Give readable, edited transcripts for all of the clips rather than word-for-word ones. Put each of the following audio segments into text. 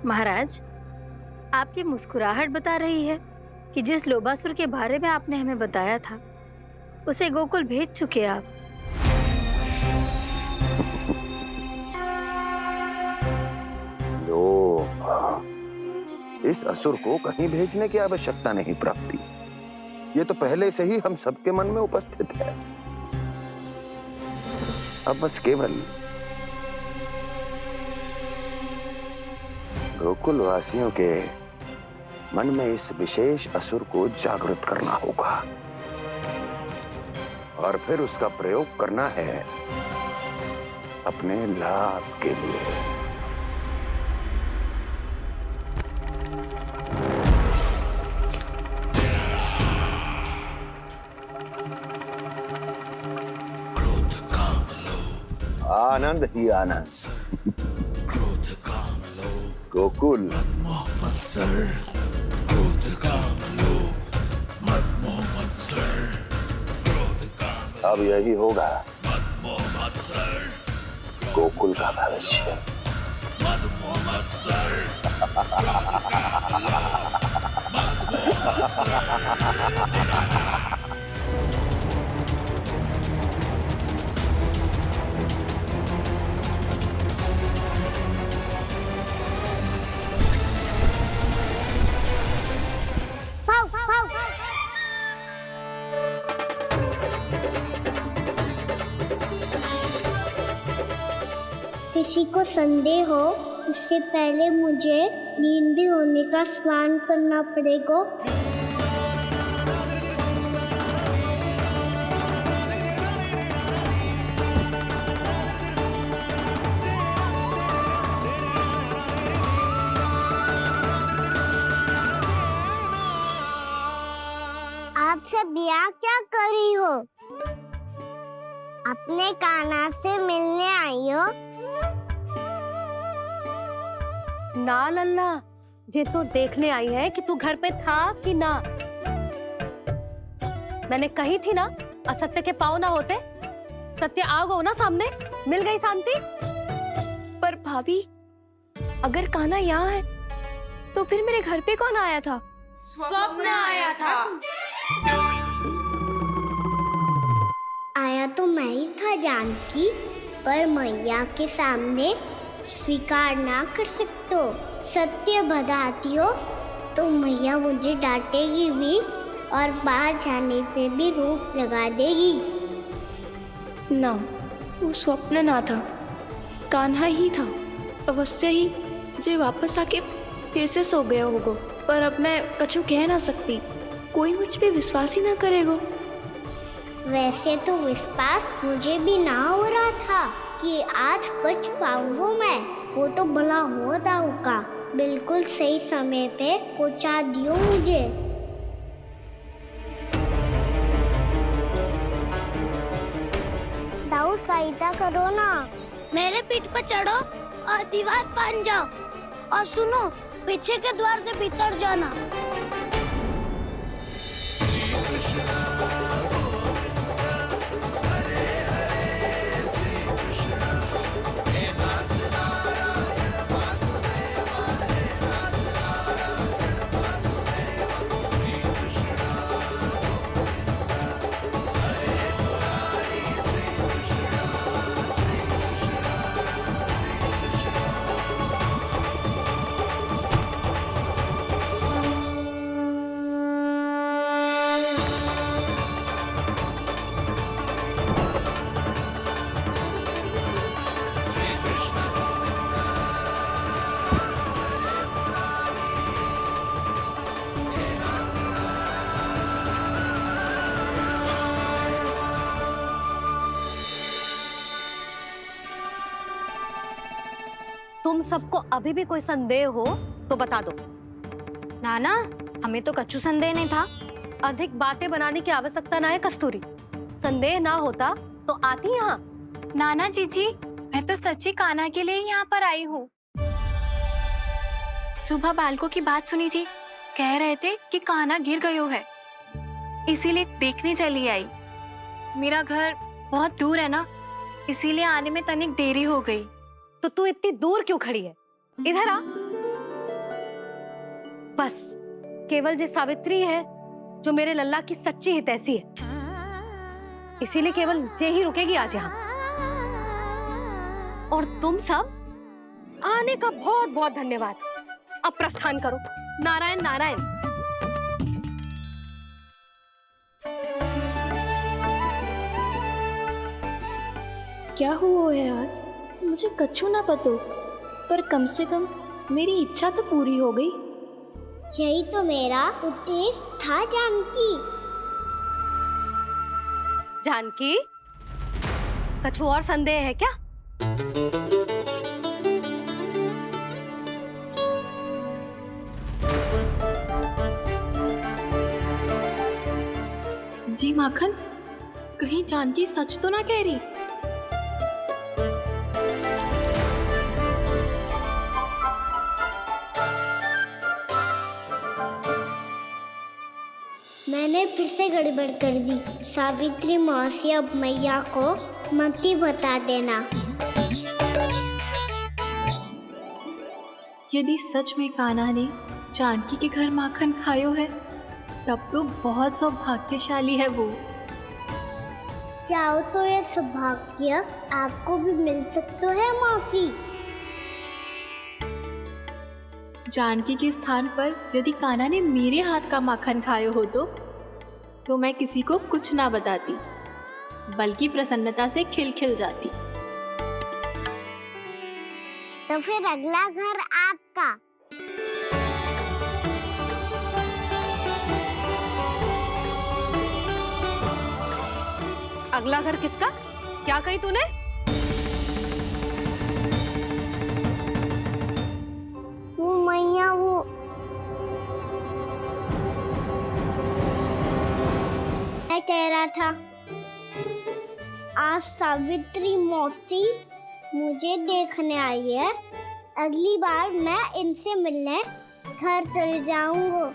महाराज, आपकी मुस्कुराहट बता रही है कि जिस लोबासुर के बारे में आपने हमें बताया था उसे गोकुल भेज चुके आप। लोभ, इस असुर को कहीं भेजने की आवश्यकता नहीं प्राप्ति। ये तो पहले से ही हम सबके मन में उपस्थित है। अब बस केवल गोकुल वासियों के मन में इस विशेष असुर को जागृत करना होगा और फिर उसका प्रयोग करना है अपने लाभ के लिए। आनंद ही आनंद। गोकुल अब यही होगा गोकुल का भविष्य। किसी को संदेह हो उससे पहले मुझे नींद भी होने का स्नान करना पड़ेगा। आप सब यहाँ क्या कर रही हो? अपने कान्हा से मिलने आई हो? ना लल्ला, ये तो देखने आई है कि तू घर पे था कि ना। मैंने कही थी ना, असत्य के पांव ना होते। सत्य आ गो ना सामने, मिल गई शांति। पर भाभी, अगर कान्हा यहाँ है तो फिर मेरे घर पे कौन आया था? स्वप्न आया था। आया तो मैं ही था जानकी, पर मैया के सामने स्वीकार ना कर सकते हो। सत्य बताती हो तो मैया मुझे डांटेगी भी और बाहर जाने पे भी रोक लगा देगी। ना, वो स्वप्न ना था, कान्हा ही था। अवश्य ही जे वापस आके फिर से सो गया होगा। पर अब मैं कछु कह ना सकती, कोई मुझ पे विश्वास ही ना करेगा। वैसे तो विश्वास मुझे भी ना हो रहा था कि आज बच पाऊंगा मैं। वो तो भला हो दाऊ का बिल्कुल सही समय पे पहुंचा दियो मुझे। दाऊ सहायता करो ना, मेरे पीठ पर चढ़ो और दीवार फाड़ जाओ। और सुनो, पीछे के द्वार से भीतर जाना। तुम सबको अभी भी कोई संदेह हो तो बता दो। नाना, हमें तो कच्चू संदेह नहीं था। अधिक बातें बनाने की आवश्यकता ना है कस्तूरी। संदेह ना होता तो आती यहाँ। नाना जीजी, मैं तो सच्ची कान्हा के लिए यहाँ पर आई हूँ। सुबह बालकों की बात सुनी थी, कह रहे थे कि कान्हा गिर गयो है, इसीलिए देखने चली आई। मेरा घर बहुत दूर है ना, इसीलिए आने में तनिक देरी हो गई। तो तू इतनी दूर क्यों खड़ी है? इधर आ। बस केवल जे सावित्री है जो मेरे लल्ला की सच्ची हितैषी है, इसीलिए केवल जे ही रुकेगी आज यहाँ। और तुम सब आने का बहुत बहुत धन्यवाद। अब प्रस्थान करो। नारायण नारायण। क्या हुआ है आज? मुझे कछु ना पतो, पर कम से कम मेरी इच्छा तो पूरी हो गई। यही तो मेरा उद्देश्य था जानकी। जानकी, कछु और संदेह है क्या? जी माखन, कहीं जानकी सच तो ना कह रही? मैंने फिर से गड़बड़ कर दी। सावित्री मौसी अब मैया को मती बता देना। यदि सच में कान्हा ने जानकी के घर माखन खायो है, तब तो बहुत सौभाग्यशाली है वो। चाहो तो ये सौभाग्य आपको भी मिल सकता है मौसी। जानकी के स्थान पर यदि कान्हा ने मेरे हाथ का माखन खायो हो तो मैं किसी को कुछ ना बताती, बल्कि प्रसन्नता से खिलखिल जाती। तो फिर अगला घर आपका। अगला घर किसका? क्या कही तूने? वो मैया वो मैं कह रहा था, आज सावित्री मौसी मुझे देखने आई है। अगली बार मैं इनसे मिलने घर चले जाऊंगा।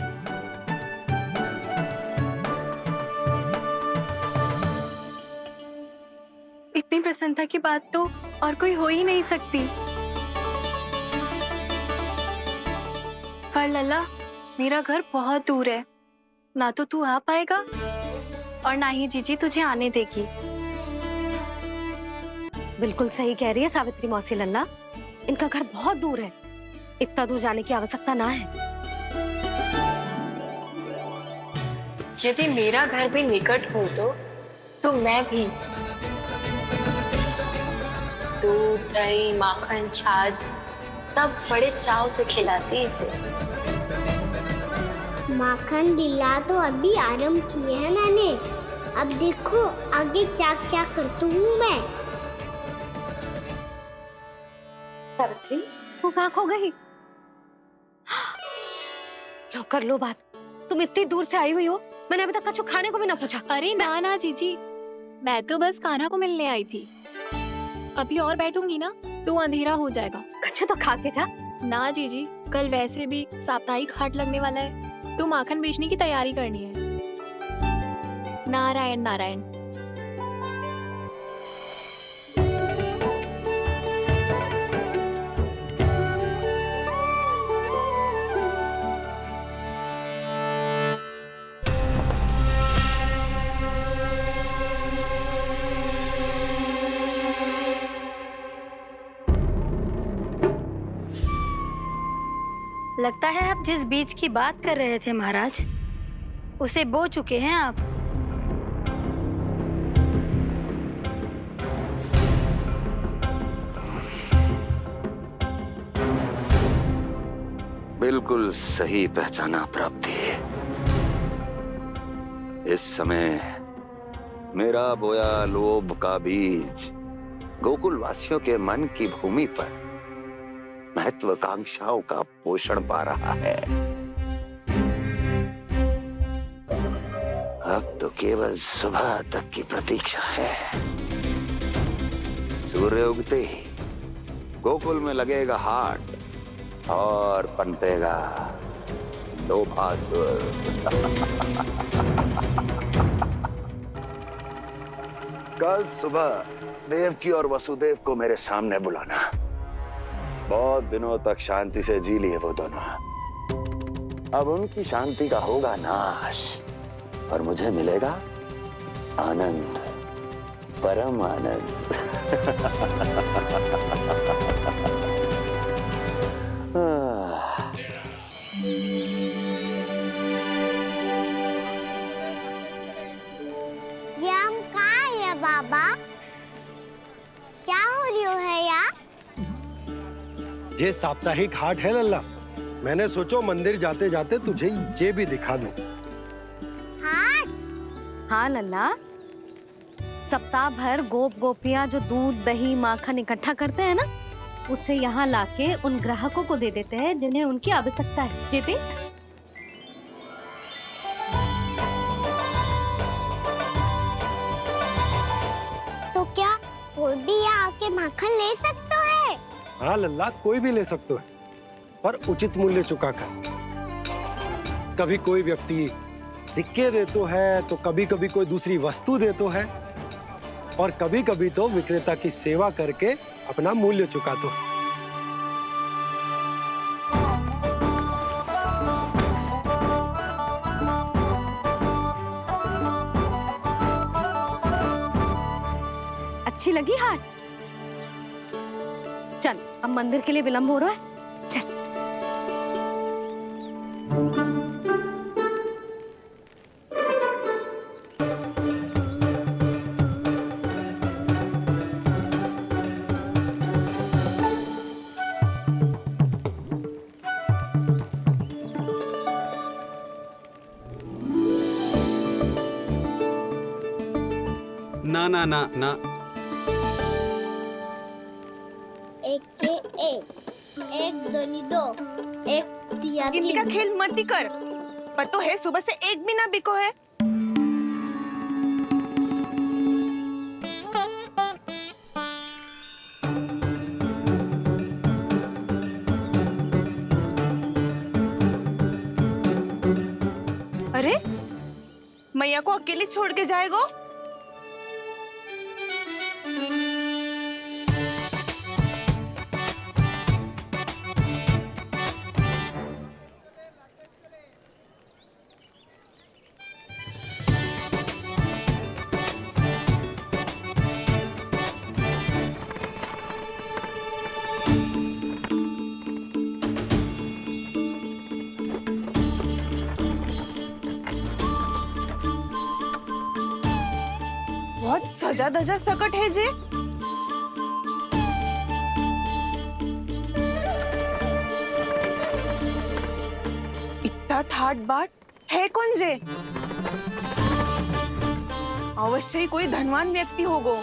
इतनी प्रसन्नता की बात तो और कोई हो ही नहीं सकती। पर लल्ला, मेरा घर बहुत दूर है, ना तो तू आ पाएगा और ना ही जीजी तुझे आने देगी। बिल्कुल सही कह रही है सावित्री मौसी लल्ला, इनका घर बहुत दूर है, इतना दूर जाने की आवश्यकता ना है। यदि मेरा घर भी निकट हो तो मैं भी दूध, दही, माखन, छाछ सब बड़े चाव से खिलाती इसे। माखन दिला तो अभी आरंभ किए हैं मैंने। अब देखो आगे क्या क्या करती हूँ मैं। सावित्री, तू कहाँ खो गई? लो कर लो बात। तुम इतनी दूर से आई हुई हो, मैंने अभी तक कछु खाने को भी ना पूछा। अरे ना ना जीजी, मैं तो बस कान्हा को मिलने आई थी। अभी और बैठूंगी ना तो अंधेरा हो जाएगा। कछु तो खा के जा। ना जीजी, कल वैसे भी साप्ताहिक हाट लगने वाला है, तो माखन बेचने की तैयारी करनी है। नारायण नारायण। लगता है आप जिस बीज की बात कर रहे थे महाराज, उसे बो चुके हैं आप। बिल्कुल सही पहचाना प्राप्ति। इस समय मेरा बोया लोभ का बीज गोकुल वासियों के मन की भूमि पर महत्वाकांक्षाओं का पोषण पा रहा है। अब तो केवल सुबह तक की प्रतीक्षा है। सूर्य उगते ही गोकुल में लगेगा हाट और पनपेगा लोभासुर। कल सुबह देवकी और वसुदेव को मेरे सामने बुलाना। बहुत दिनों तक शांति से जी लिए वो दोनों। अब उनकी शांति का होगा नाश और मुझे मिलेगा आनंद, परम आनंद। ये हम कहाँ है बाबा? क्या हो रही है यार? ये साप्ताहिक हाट है लल्ला। मैंने सोचो मंदिर जाते जाते तुझे ये भी दिखा दूं। हाट? हाँ लल्ला, सप्ताह भर गोप गोपियां जो दूध दही माखन इकट्ठा करते हैं ना, उसे यहाँ लाके उन ग्राहकों को दे देते हैं जिन्हें उनकी आवश्यकता है। जेते तो क्या कोई भी यहाँ आके माखन ले सकता है? हाँ लल्ला, कोई भी ले सकते है, पर उचित मूल्य चुका कर। कभी कोई व्यक्ति सिक्के देतो है, तो कभी कभी कोई दूसरी वस्तु देतो है, और कभी कभी तो विक्रेता की सेवा करके अपना मूल्य चुकातो है। अच्छी लगी हाट? चल, अब मंदिर के लिए विलंब हो रहा है, चल। ना ना ना ना, एक के एक दोनी दो, एक दिया इनका खेल मत ही कर। पतो है सुबह से एक भी ना बिको है। अरे मैया को अकेले छोड़ के जाएगो? बहुत सजा धजा सकट है जे। इतना थाट बाट है कौन जे? अवश्य ही कोई धनवान व्यक्ति होगो।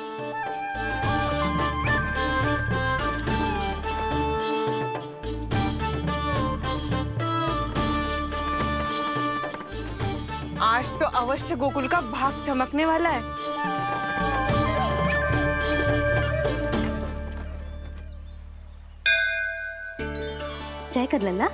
आज तो अवश्य गोकुल का भाग चमकने वाला है। जय कर लल्ला।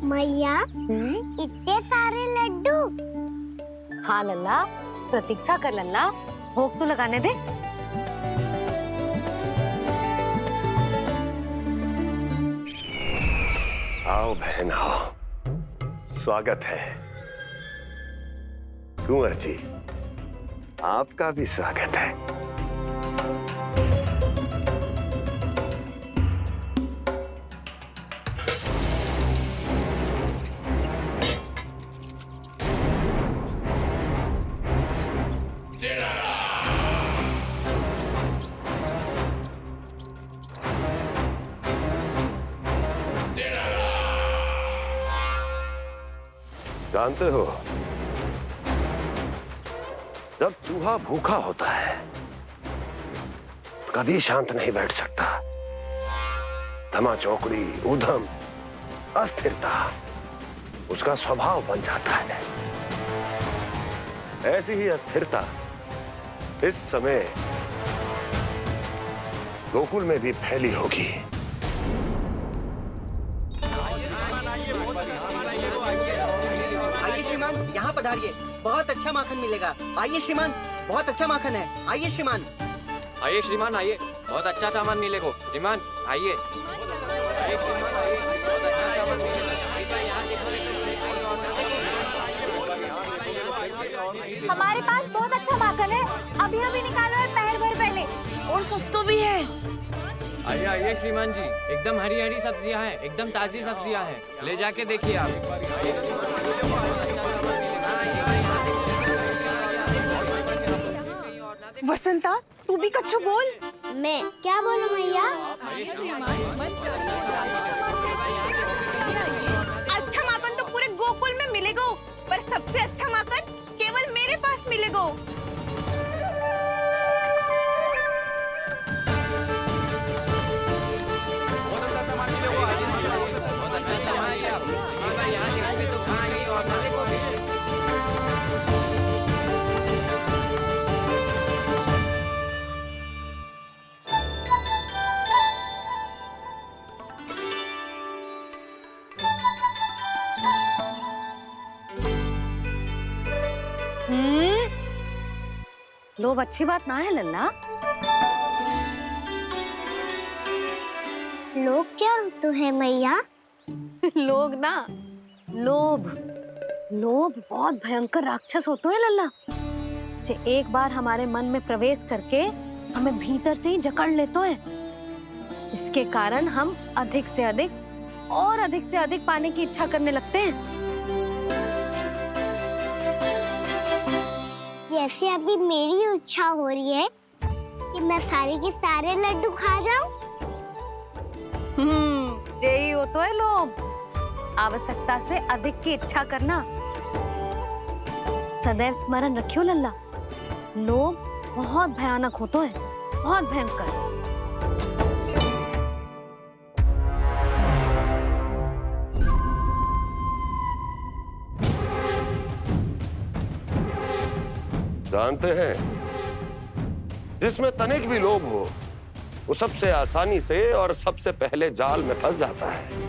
मैया, इतने सारे लड्डू। हाँ लल्ला, प्रतीक्षा कर लल्ला, भोग तो लगाने दे। आओ बहन आओ, स्वागत है। कुंवर जी, आपका भी स्वागत है। जानते हो, जब चूहा भूखा होता है कभी शांत नहीं बैठ सकता। धमा चौकड़ी, उधम, अस्थिरता उसका स्वभाव बन जाता है। ऐसी ही अस्थिरता इस समय गोकुल में भी फैली होगी। आइए श्रीमान, यहाँ पधारिए, बहुत अच्छा माखन मिलेगा। आइए श्रीमान, बहुत अच्छा माखन है। आइए श्रीमान। आइए श्रीमान, आइए, बहुत अच्छा सामान मिलेगा। श्रीमान आइए, आइए श्रीमान, आइए, बहुत अच्छा सामान मिलेगा। हमारे पास बहुत अच्छा माखन है, अभी अभी निकालो है, पहर भर पहले, और सस्ता भी है। आइए आइए श्रीमान जी, एकदम हरी हरी सब्जियां हैं, एकदम ताजी सब्जियां हैं, ले जाके देखिए आप। वसंता, तू भी कच्छु बोल। मैं क्या बोलूं मैया? अच्छा माखन तो पूरे गोकुल में मिलेगा, पर सबसे अच्छा माखन केवल मेरे पास मिलेगा। लोभ अच्छी बात ना है लल्ला। लोग क्या तो है मैया? लोग ना, लोभ। लोभ बहुत भयंकर राक्षस होता है लल्ला, जे एक बार हमारे मन में प्रवेश करके हमें भीतर से ही जकड़ लेते है। इसके कारण हम अधिक से अधिक और अधिक से अधिक पाने की इच्छा करने लगते हैं। जैसे अभी मेरी इच्छा हो रही है कि मैं सारे के सारे लड्डू खा जाऊं। यही होता है लोभ, आवश्यकता से अधिक की इच्छा करना। सदैव स्मरण रखियो लल्ला, लोभ बहुत भयानक होता है, बहुत भयंकर। जानते हैं, जिसमें तनिक भी लोभ हो, वो सबसे आसानी से और सबसे पहले जाल में फंस जाता है।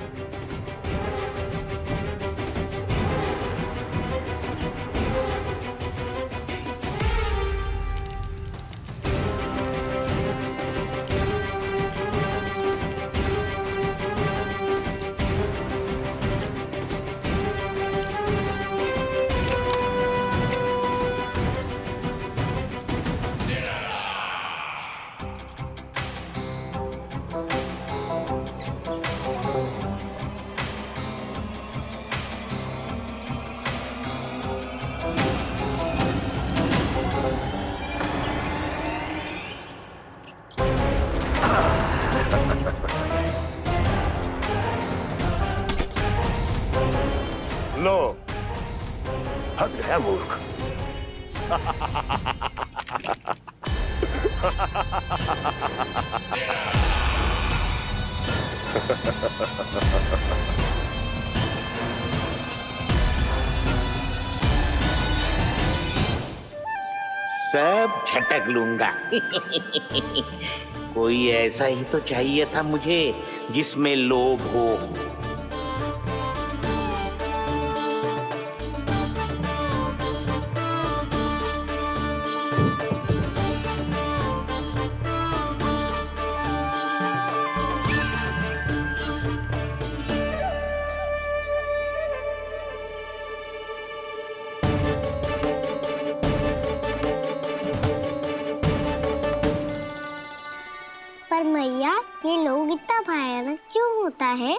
लो, फंस गया मूर्ख। सब झटक लूंगा। कोई ऐसा ही तो चाहिए था मुझे जिसमें लोभ हो। पर मैया, ये लोग इतना भयानक क्यों होता है?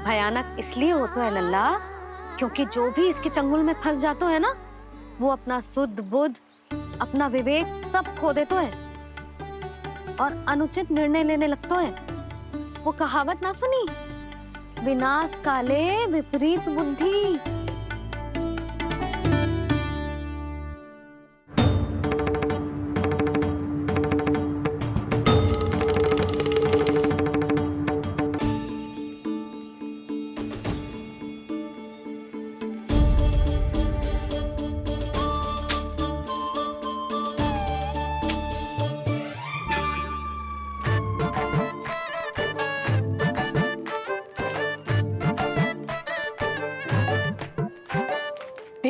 भयानक इसलिए होता है लल्ला, क्योंकि जो भी इसके चंगुल में फंस जाता है ना, वो अपना शुद्ध बुद्ध, अपना विवेक सब खो देता है और अनुचित निर्णय लेने लगता है। वो कहावत ना सुनी, विनाश काले विपरीत बुद्धि।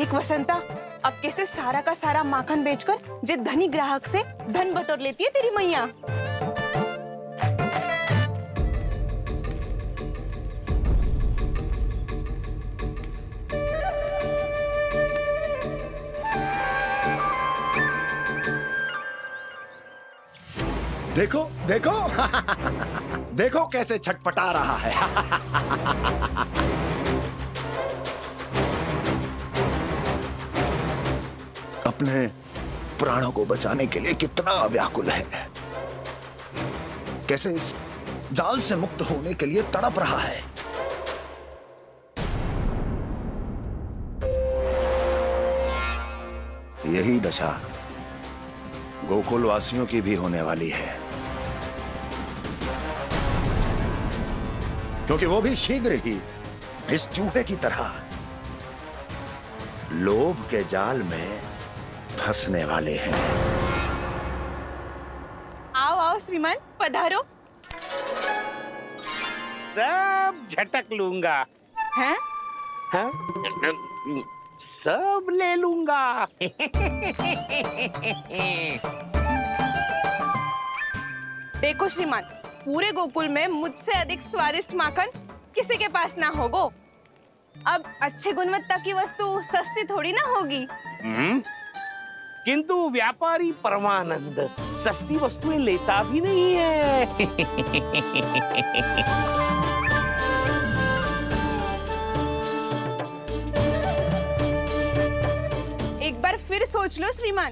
देख वसंता, अब कैसे सारा का सारा माखन बेचकर जे धनी ग्राहक से धन बटोर लेती है तेरी मैया। देखो देखो देखो कैसे छटपटा रहा है। अपने प्राणों को बचाने के लिए कितना व्याकुल है, कैसे इस जाल से मुक्त होने के लिए तड़प रहा है। यही दशा गोकुल वासियों की भी होने वाली है, क्योंकि वो भी शीघ्र ही इस चूहे की तरह लोभ के जाल में फंसने वाले हैं। आओ आओ श्रीमान, पधारो। सब झटक लूंगा। हैं? हाँ? सब ले लूंगा। देखो श्रीमान, पूरे गोकुल में मुझसे अधिक स्वादिष्ट माखन किसी के पास ना होगो। अब अच्छे गुणवत्ता की वस्तु सस्ती थोड़ी ना होगी। किंतु व्यापारी परमानंद सस्ती वस्तुएं लेता भी नहीं है। एक बार फिर सोच लो श्रीमान,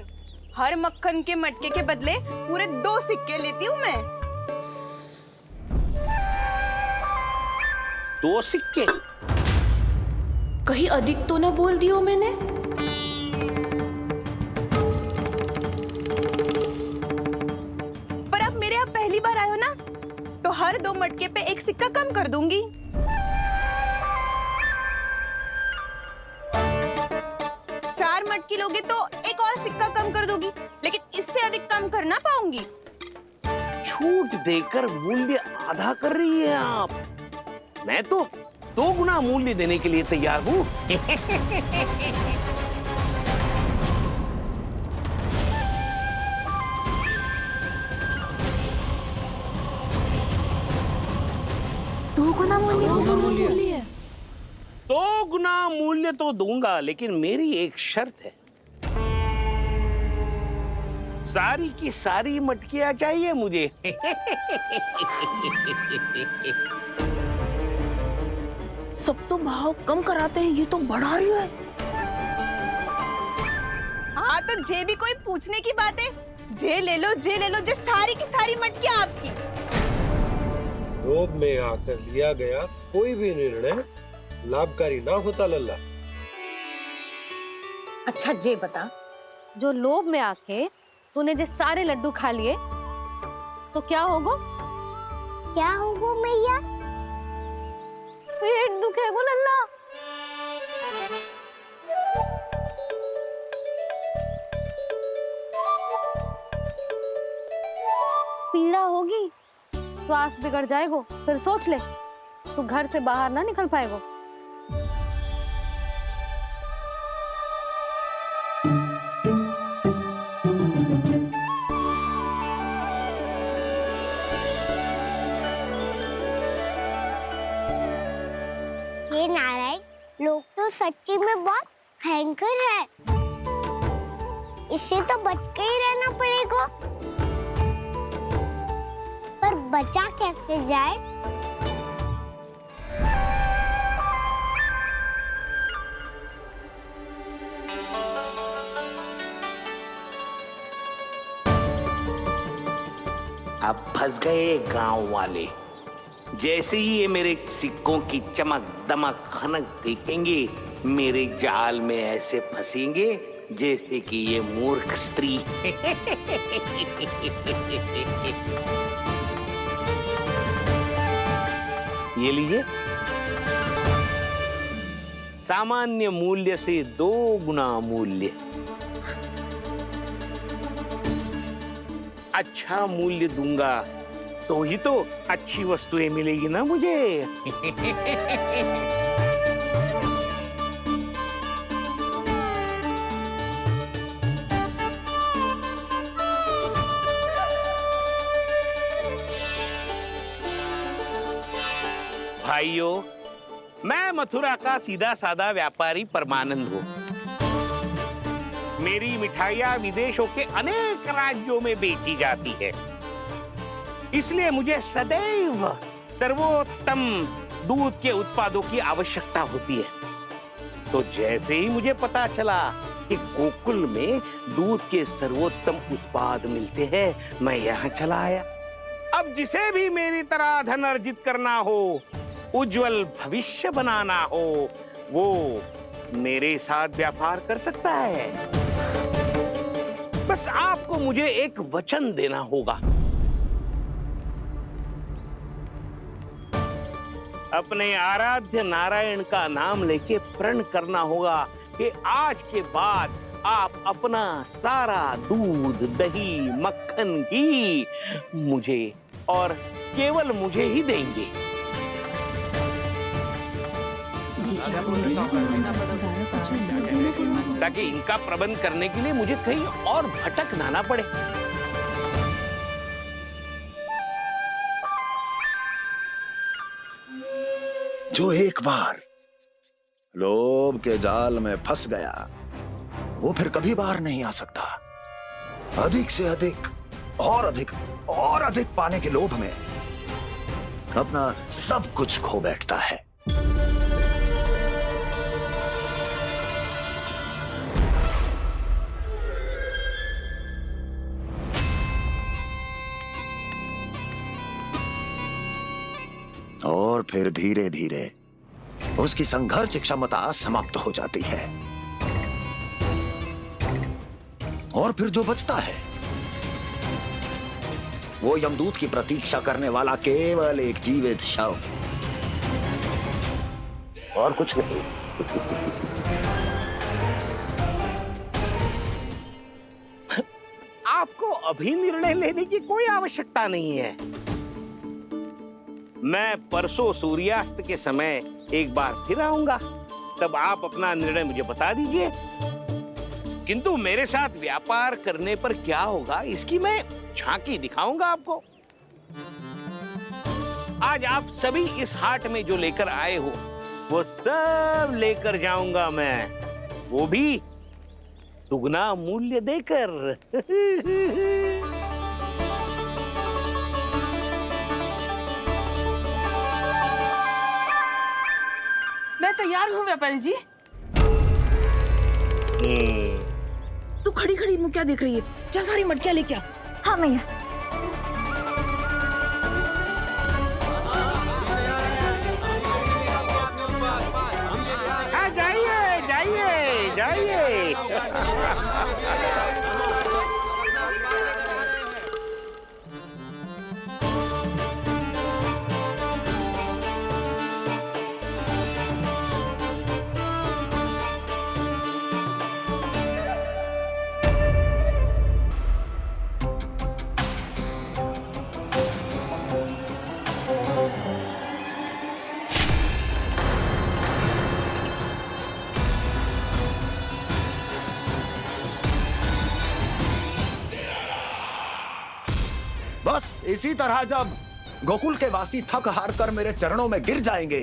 हर मक्खन के मटके के बदले पूरे 2 सिक्के लेती हूँ मैं। 2 सिक्के? कहीं अधिक तो ना बोल दियो मैंने? पर अब मेरे यहाँ पहली बार आए हो ना, तो हर 2 मटके पे 1 सिक्का कम कर दूंगी। चार मटकी लोगे तो 1 और सिक्का कम कर दोगी, लेकिन इससे अधिक कम कर ना पाऊंगी। छूट देकर मूल्य आधा कर रही है आप। मैं तो 2 गुना मूल्य देने के लिए तैयार हूँ। दो गुना मूल्य? 2 गुना मूल्य तो दूंगा, लेकिन मेरी एक शर्त है। सारी की सारी मटकियां चाहिए मुझे। सब तो भाव कम कराते हैं, ये तो बढ़ा रही है। हाँ तो जे भी कोई पूछने की बात है, जे ले लो, जे सारी की सारी मटकियां आपकी। लोभ में आकर लिया गया कोई भी निर्णय लाभकारी ना होता लल्ला। अच्छा जे बता, जो लोभ में आके तूने जो सारे लड्डू खा लिए तो क्या होगा? क्या होगा मैया? पेट दुखेगा लल्ला। पीड़ा होगी, स्वास्थ्य बिगड़ जाएगा, फिर सोच ले तू घर से बाहर ना निकल पाएगा। ये नारायण, लोग तो सच्ची में बहुत भयंकर है। इससे तो बच के ही रहना पड़ेगा। पर बचा कैसे जाए? अब फंस गए गांव वाले। जैसे ही ये मेरे सिक्कों की चमक दमक खनक देखेंगे, मेरे जाल में ऐसे फंसेंगे जैसे कि ये मूर्ख स्त्री। ये लीजिए, सामान्य मूल्य से 2 गुना मूल्य। अच्छा मूल्य दूंगा तो ही तो अच्छी वस्तुएं मिलेगी ना मुझे। भाइयों, मैं मथुरा का सीधा साधा व्यापारी परमानंद हूँ। मेरी मिठाइयाँ विदेशों के अनेक राज्यों में बेची जाती है, इसलिए मुझे सदैव सर्वोत्तम दूध के उत्पादों की आवश्यकता होती है। तो जैसे ही मुझे पता चला कि गोकुल में दूध के सर्वोत्तम उत्पाद मिलते हैं, मैं यहाँ चला आया। अब जिसे भी मेरी तरह धन अर्जित करना हो, उज्जवल भविष्य बनाना हो, वो मेरे साथ व्यापार कर सकता है। बस आपको मुझे एक वचन देना होगा। अपने आराध्य नारायण का नाम लेके प्रण करना होगा कि आज के बाद आप अपना सारा दूध, दही, मक्खन, घी मुझे और केवल मुझे ही देंगे। ताकि इनका प्रबंध करने के लिए मुझे कहीं और भटकना ना पड़े। जो एक बार लोभ के जाल में फंस गया, वो फिर कभी बाहर नहीं आ सकता। अधिक से अधिक और अधिक और अधिक पाने के लोभ में अपना सब कुछ खो बैठता है। और फिर धीरे धीरे उसकी संघर्ष क्षमता समाप्त हो जाती है, और फिर जो बचता है वो यमदूत की प्रतीक्षा करने वाला केवल एक जीवित शव, और कुछ नहीं। आपको अभी निर्णय लेने की कोई आवश्यकता नहीं है। मैं परसों सूर्यास्त के समय एक बार फिर आऊंगा, तब आप अपना निर्णय मुझे बता दीजिए। किंतु मेरे साथ व्यापार करने पर क्या होगा, इसकी मैं झांकी दिखाऊंगा आपको। आज आप सभी इस हाट में जो लेकर आए हो, वो सब लेकर जाऊंगा मैं, वो भी दुगना मूल्य देकर। मैं तैयार हूँ व्यापारी जी। तू खड़ी खड़ी मुँह क्या देख रही है? जा सारी मटकियाँ लेके आ। हाँ मैया। हाँ, जाइए जाइए जाइए। बस इसी तरह जब गोकुल के वासी थक हार कर मेरे चरणों में गिर जाएंगे,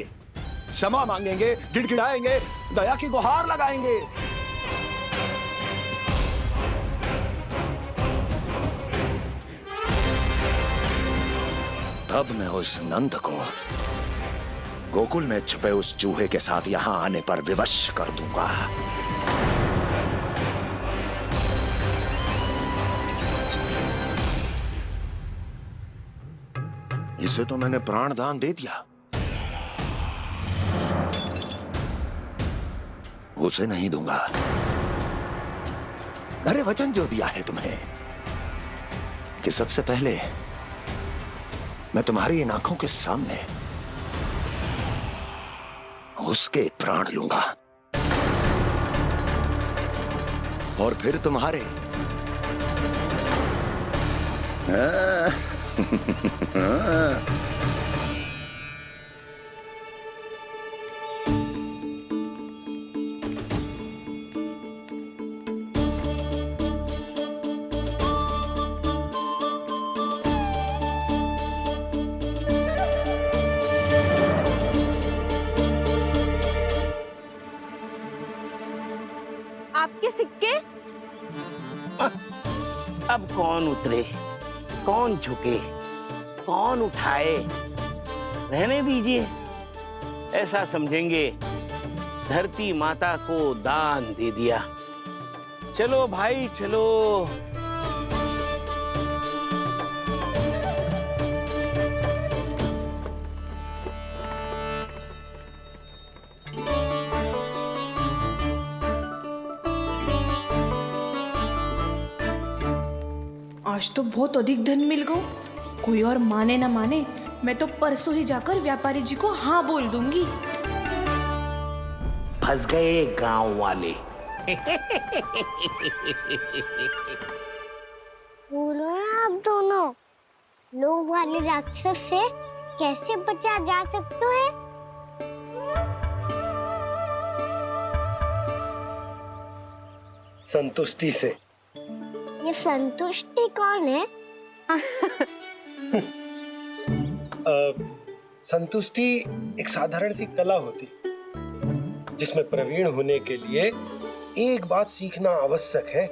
क्षमा मांगेंगे, गिड़गिड़ाएंगे, दया की गुहार लगाएंगे, तब मैं उस नंद को गोकुल में छुपे उस चूहे के साथ यहां आने पर विवश कर दूंगा। इसे तो मैंने प्राण दान दे दिया, उसे नहीं दूंगा। अरे वचन जो दिया है तुम्हें कि सबसे पहले मैं तुम्हारी इन आंखों के सामने उसके प्राण लूंगा, और फिर तुम्हारे। अब कौन उतरे, कौन झुके, कौन उठाए, रहने दीजिए। ऐसा समझेंगे धरती माता को दान दे दिया। चलो भाई चलो। आज तो बहुत अधिक धन मिल गया। कोई और माने ना माने, मैं तो परसों ही जाकर व्यापारी जी को हाँ बोल दूंगी। फंस गए गांव वाले। बोलो ना आप दोनों, लोभ वाले राक्षस से कैसे बचा जा सकते है? संतुष्टि से। ये संतुष्टि कौन है? संतुष्टि एक साधारण सी कला होती जिसमें प्रवीण होने के लिए एक बात सीखना आवश्यक है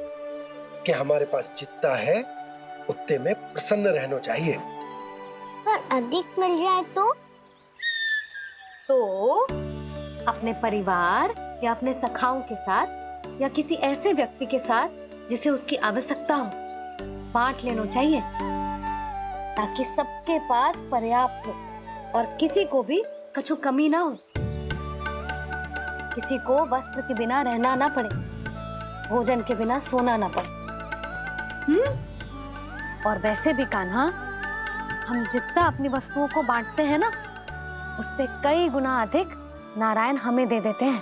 कि हमारे पास जितना है उतने में प्रसन्न रहना चाहिए। पर अधिक मिल जाए तो अपने परिवार या अपने सखाओं के साथ या किसी ऐसे व्यक्ति के साथ जिसे उसकी आवश्यकता हो बांट लेना चाहिए, ताकि सबके पास पर्याप्त हो और किसी को भी कछु कमी ना हो, किसी को वस्त्र के बिना रहना ना पड़े, भोजन के बिना सोना ना पड़े। और वैसे भी कान्हा, हम जितना अपनी वस्तुओं को बांटते हैं ना, उससे कई गुना अधिक नारायण हमें दे देते हैं।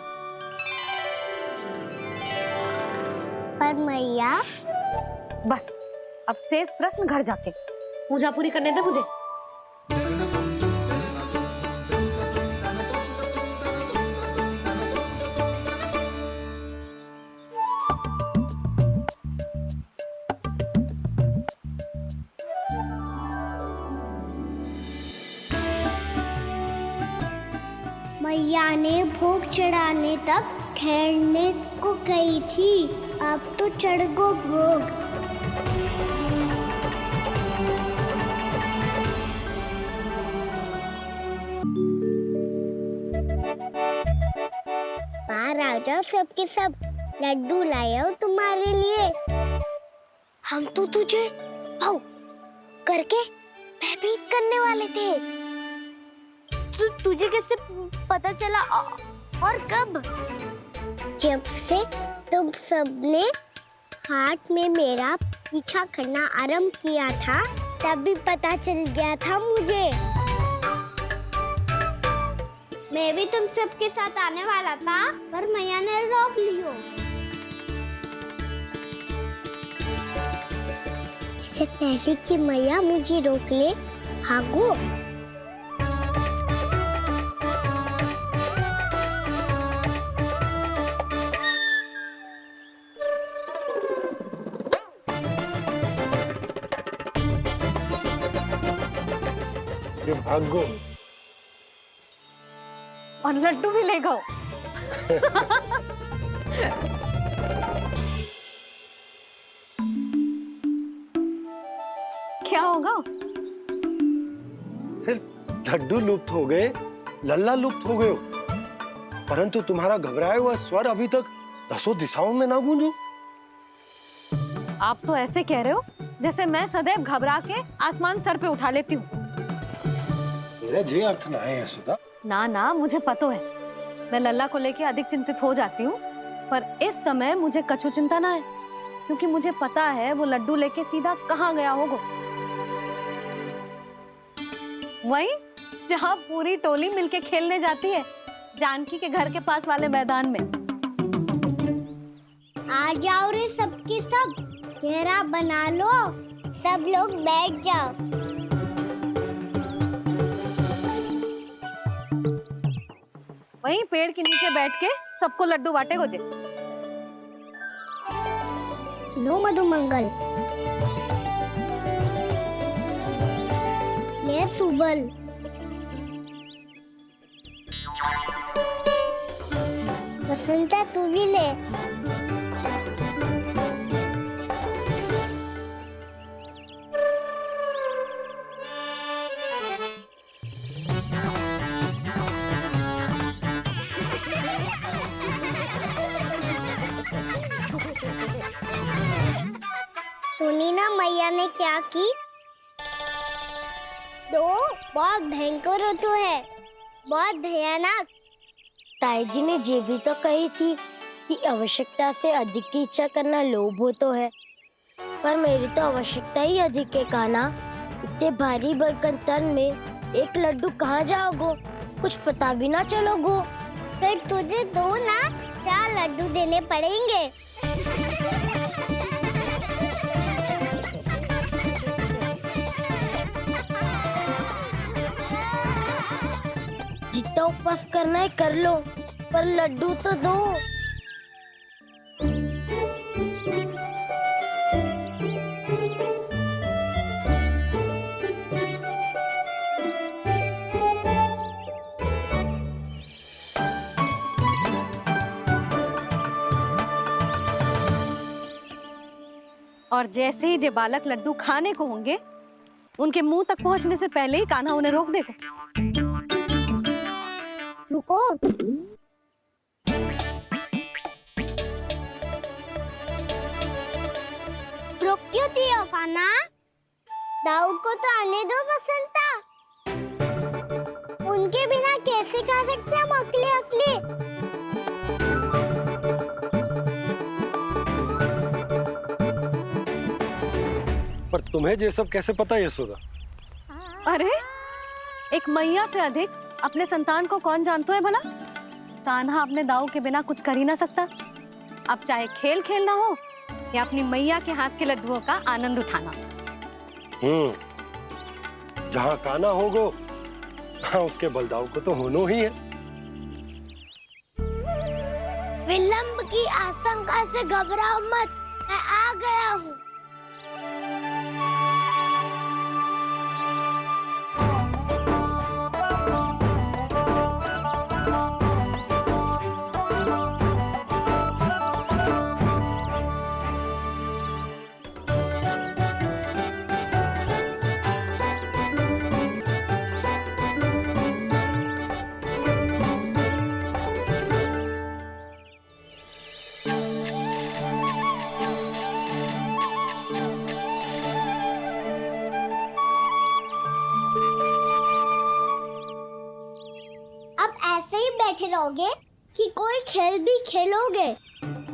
पर मैया, बस अब शेष प्रश्न घर जाके पूजा पूरी करने दे मुझे। मैया ने भोग चढ़ाने तक ठहरने को कही थी, अब तो चढ़ गो भोग। बाहर आ जाओ, सबके सब लड्डू लाया हूँ तुम्हारे लिए। हम तो तुझे भाव करके भयभीत करने वाले थे। तुझे कैसे पता चला और कब? जब से तुम सबने हाथ में मेरा पीछा करना आरंभ किया था, तभी पता चल गया था मुझे। मैं भी तुम सबके साथ आने वाला था, पर मैया ने रोक लियो। इससे पहले कि मैया मुझे रोक ले, भागो। भागो और लड्डू भी ले गो। क्या होगा? लड्डू लुप्त हो गए, लल्ला लुप्त हो गए, परंतु तुम्हारा घबराया हुआ स्वर अभी तक 10 दिशाओं में ना गूंजो। आप तो ऐसे कह रहे हो जैसे मैं सदैव घबरा के आसमान सर पे उठा लेती हूँ। मेरा जे अर्थ ना है सुधा। ना ना, मुझे पता है, मैं लल्ला को लेके अधिक चिंतित हो जाती हूँ, पर इस समय मुझे कछु चिंता ना है, क्योंकि मुझे पता है वो लड्डू लेके सीधा कहाँ गया होगा। वहीं जहाँ पूरी टोली मिलके खेलने जाती है, जानकी के घर के पास वाले मैदान में। आ जाओ रे सबके सब, घेरा बना लो, सब लोग बैठ जाओ। वहीं पेड़ के नीचे बैठ के सबको लड्डू बांटे गोजे। लो मधुमंगल, ले सुबल, वसंता तू भी ले। सुनी ना मैया ने क्या की? तो बहुत भयंकर ऋतु है, बहुत भयानक। ताई जी ने ये भी तो कही थी कि आवश्यकता से अधिक की इच्छा करना लोभ हो तो है, पर मेरी तो आवश्यकता ही अधिक है कान्हा। इतने भारी बर्तन तन में एक लड्डू कहाँ जाओगो, कुछ पता भी ना चलोगो। फिर तुझे 2 ना 4 लड्डू देने पड़ेंगे। जितना उपवास करना है कर लो, पर लड्डू तो दो। और जैसे ही जे बालक लड्डू खाने को होंगे, उनके मुंह तक पहुंचने से पहले ही कान्हा उन्हें रोक देगा। रुको। रुक क्यों दियो कान्हा? दाऊ को तो आने दो बसंता। उनके बिना कैसे खा सकते हम अकेले अकेले? पर तुम्हें ये सब कैसे पता यशोदा? अरे, एक मैया से अधिक अपने संतान को कौन जानता है भला? कान्हा अपने दाऊ के बिना कुछ कर ही ना सकता। अब चाहे खेल खेलना हो या अपनी मैया के हाथ के लड्डुओं का आनंद उठाना। जहाँ कान्हा होगो, हाँ उसके बलदाऊ को तो होनो ही है। विलंब की आशंका से घबराओ मत, मैं आ गया हूँ। बैठे रहोगे कि कोई खेल भी खेलोगे?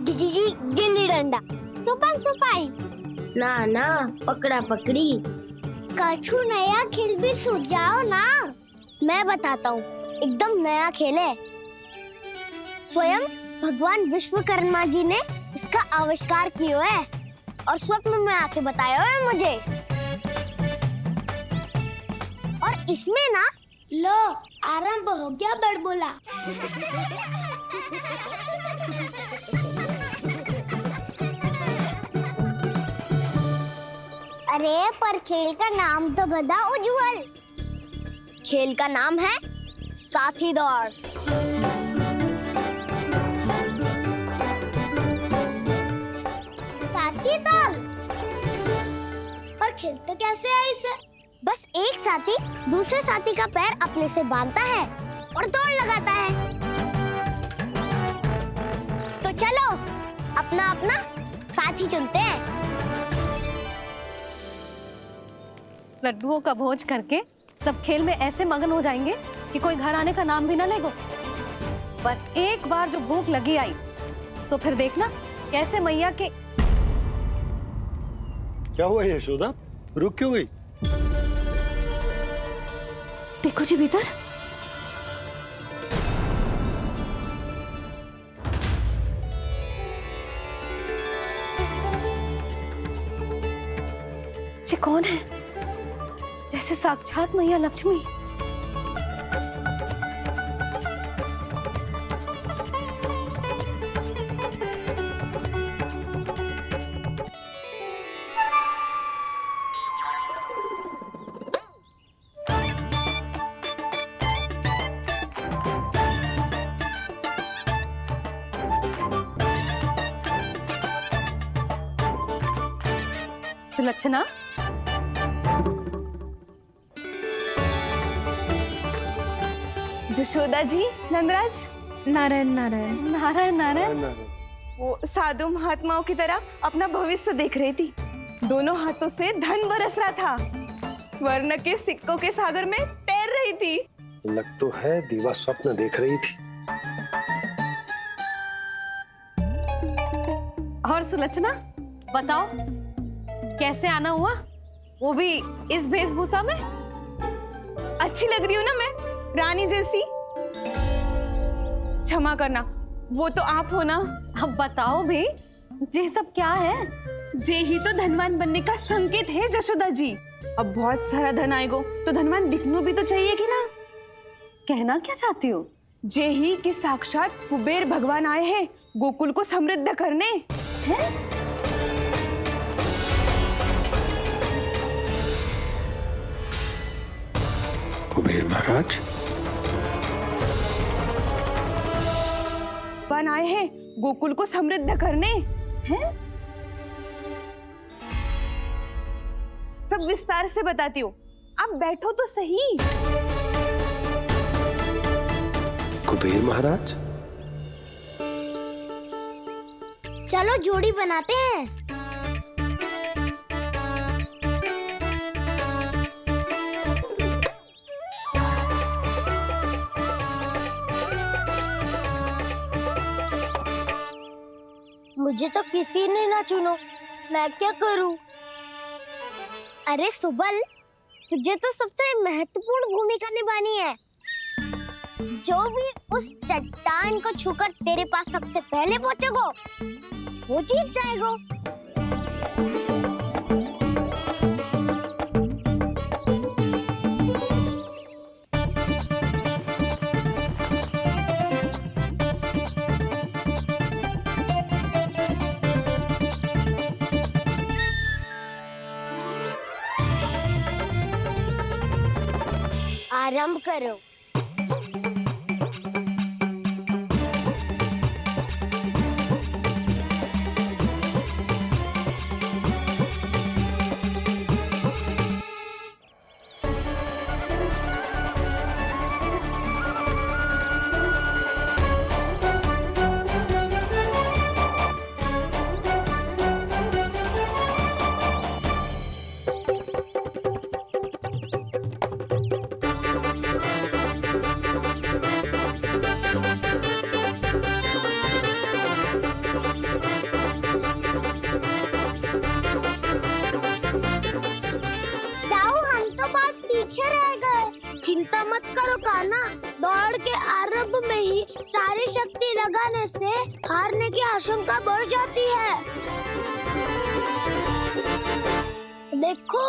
गिल्ली डंडा, छुपन छुपाई, ना पकड़ा पकड़ी। कछु नया खेल भी सुझाओ ना। मैं बताता हूँ, एकदम नया खेल है। स्वयं भगवान विश्वकर्मा जी ने इसका आविष्कार किया है और स्वप्न में आके बताया है मुझे। और इसमें ना लो आरंभ हो गया बड़बोला। अरे पर खेल का नाम तो बता उज्जवल। खेल का नाम है साथी दौड़। साथी दौड़? पर खेलते कैसे है इसे? बस एक साथी दूसरे साथी का पैर अपने से बांधता है और दौड़ लगाता है। तो चलो अपना अपना साथी चुनते हैं। लड्डुओं का भोज करके सब खेल में ऐसे मगन हो जाएंगे कि कोई घर आने का नाम भी ना लेगो। पर एक बार जो भूख लगी आई तो फिर देखना कैसे मैया के। क्या हुआ यशोदा, रुक क्यों गई? देखो जी भीतर। ये कौन है? जैसे साक्षात मैया लक्ष्मी। सुलक्षणा, जशोदा जी, नंदराज। नारायण नारायण नारायण नारायण। वो साधु महात्माओं की तरह अपना भविष्य देख रही थी। दोनों हाथों से धन बरस रहा था, स्वर्ण के सिक्कों के सागर में तैर रही थी। लग तो है दीवा स्वप्न देख रही थी। और सुलक्षणा बताओ, कैसे आना हुआ, वो भी इस वेशभूषा में? अच्छी लग रही हूँ ना मैं, रानी जैसी? क्षमा करना, वो तो आप हो ना। अब बताओ भी, ये सब क्या है? ये ही तो धनवान बनने का संकेत है जशोदा जी। अब बहुत सारा धन आएगा तो धनवान दिखना भी तो चाहिए कि ना। कहना क्या चाहती हो? जे ही कि साक्षात कुबेर भगवान आए हैं गोकुल को समृद्ध करने। हैं? कुबेर महाराज भगवान आए हैं गोकुल को समृद्ध करने। हैं? सब विस्तार से बताती हूँ, आप बैठो तो सही। कुबेर महाराज, चलो जोड़ी बनाते हैं। मुझे तो किसी ने ना चुनो, मैं क्या करूं? अरे सुबल, तुझे तो सबसे महत्वपूर्ण भूमिका निभानी है। जो भी उस चट्टान को छूकर तेरे पास सबसे पहले पहुंचेगा वो जीत जाएगा। आरंभ करो। चिंता मत करो कान्हा, दौड़ के आरंभ में ही सारी शक्ति लगाने से हारने की आशंका बढ़ जाती है। देखो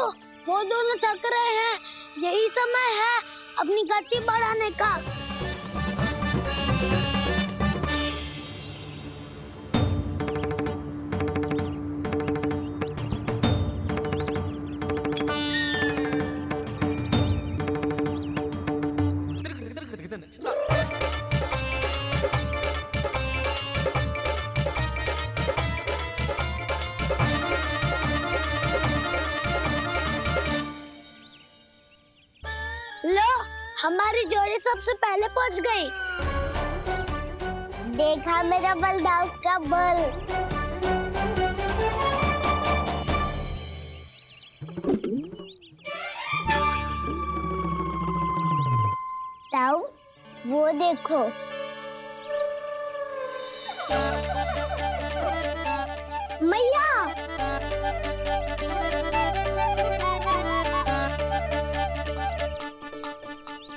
वो दोनों थक रहे हैं, यही समय है अपनी गति बढ़ाने का। हमारी जोड़ी सबसे पहले पहुंच गई। देखा मेरा बलदाव का बल। ताऊ, वो देखो। मैया।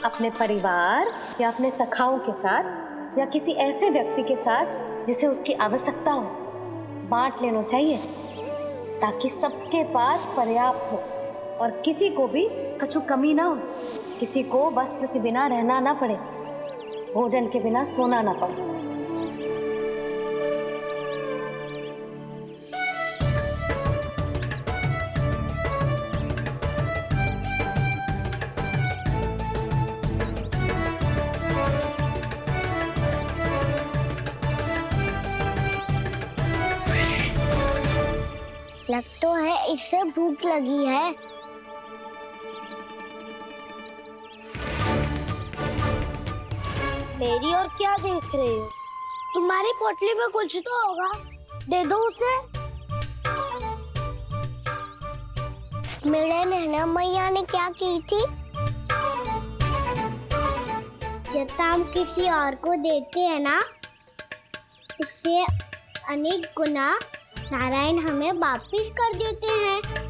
अपने परिवार या अपने सखाओं के साथ या किसी ऐसे व्यक्ति के साथ जिसे उसकी आवश्यकता हो, बांट लेना चाहिए ताकि सबके पास पर्याप्त हो और किसी को भी कछु कमी ना हो, किसी को वस्त्र के बिना रहना ना पड़े, भोजन के बिना सोना ना पड़े। लग तो है इससे भूख लगी है। मेरी और क्या देख रहे हो? तुम्हारी पोटली में कुछ तो होगा, दे दो उसे। मेरे नैना मैया ने क्या की थी? जब हम किसी और को देते हैं ना, उससे अनेक गुना नारायण हमें वापिस कर देते हैं।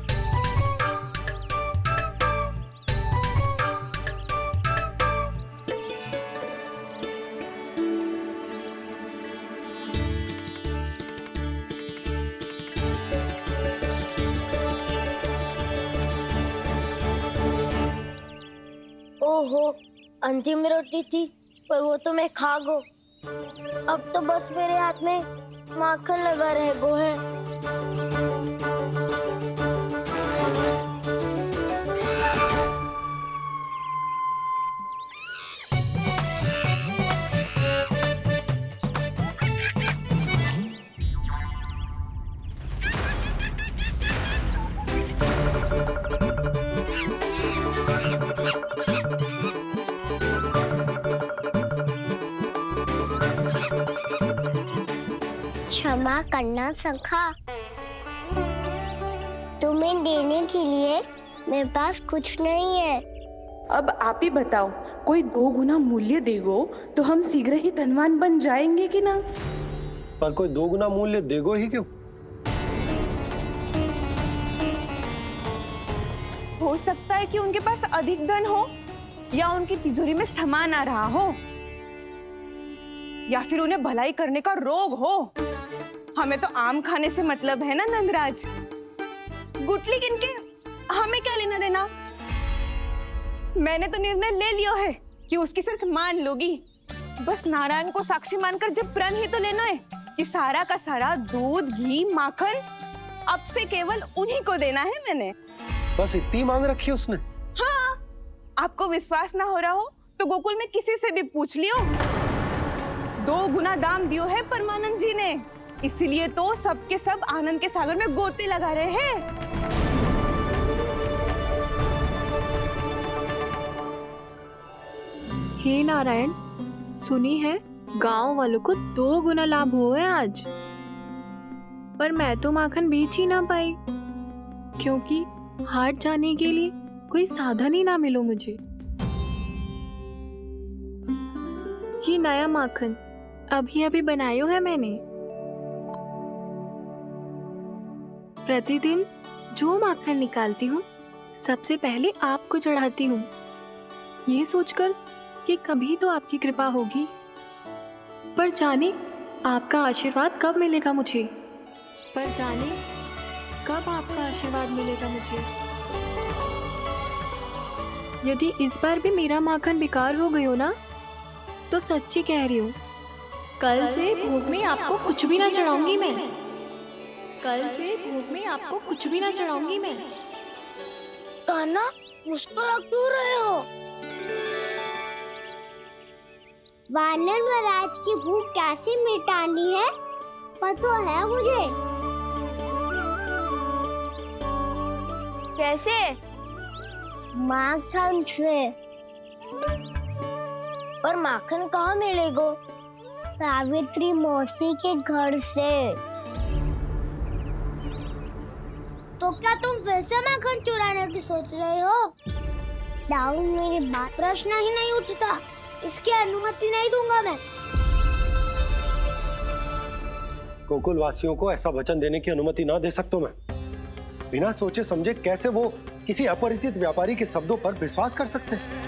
ओहो, अंतिम रोटी थी, पर वो तो मैं खा गो। अब तो बस मेरे हाथ में माखन लगा रह गो है। क्षमा करना सखा, तुम्हें देने के लिए मेरे पास कुछ नहीं है। अब आप ही बताओ, कोई 2 गुना मूल्य देगो तो हम शीघ्र ही धनवान बन जाएंगे कि ना? पर कोई 2 गुना मूल्य देगो ही क्यों? हो सकता है कि उनके पास अधिक धन हो, या उनकी तिजोरी में सामान आ रहा हो, या फिर उन्हें भलाई करने का रोग हो। हमें तो आम खाने से मतलब है ना नंदराज। गुटली किनके, हमें क्या लेना देना। मैंने तो निर्णय ले लिया है कि उसकी सिर्फ मान लोगी। बस नारायण को साक्षी मानकर जब प्रण ही तो लेना है कि सारा का सारा दूध, घी, माखन अब से केवल उन्हीं को देना है मैंने। बस इतनी मांग रखी है उसने? हाँ, आपको विश्वास ना हो रहा हो तो गोकुल में किसी से भी पूछ लियो। 2 गुना दाम दियो है परमानंद जी ने, इसीलिए तो सबके सब आनंद के सागर में गोते लगा रहे हैं। हे नारायण, सुनी है गांव वालों को 2 गुना लाभ हुआ है आज। पर मैं तो माखन बेच ही ना पाई, क्योंकि हाट जाने के लिए कोई साधन ही ना मिलो मुझे। ये नया माखन अभी अभी बनायो है मैंने। प्रतिदिन जो माखन निकालती हूँ सबसे पहले आपको चढ़ाती हूँ, ये सोचकर कि कभी तो आपकी कृपा होगी। पर जाने आपका आशीर्वाद कब मिलेगा मुझे, पर जाने कब आपका आशीर्वाद मिलेगा मुझे। यदि इस बार भी मेरा माखन बेकार हो गयो ना, तो सच्ची कह रही हूँ, कल से भोग में आपको कुछ भी ना चढ़ाऊंगी मैं। कल से भोग में आपको कुछ भी ना चढ़ाऊंगी मैं। कान्हा, मुस्कुरा क्यों रहे हो? वानर महाराज की भूख कैसे मिटानी है पता है मुझे। कैसे? माखन से। पर माखन कहाँ मिलेगा? सावित्री मौसी के घर से। तो क्या तुम फिर से माखन चुराने की सोच रहे हो? दाऊ, मेरी बात प्रश्न ही नहीं उठता, इसकी अनुमति नहीं दूंगा मैं। गोकुल वासियों को ऐसा वचन देने की अनुमति ना दे सकता मैं। बिना सोचे समझे कैसे वो किसी अपरिचित व्यापारी के शब्दों पर विश्वास कर सकते हैं?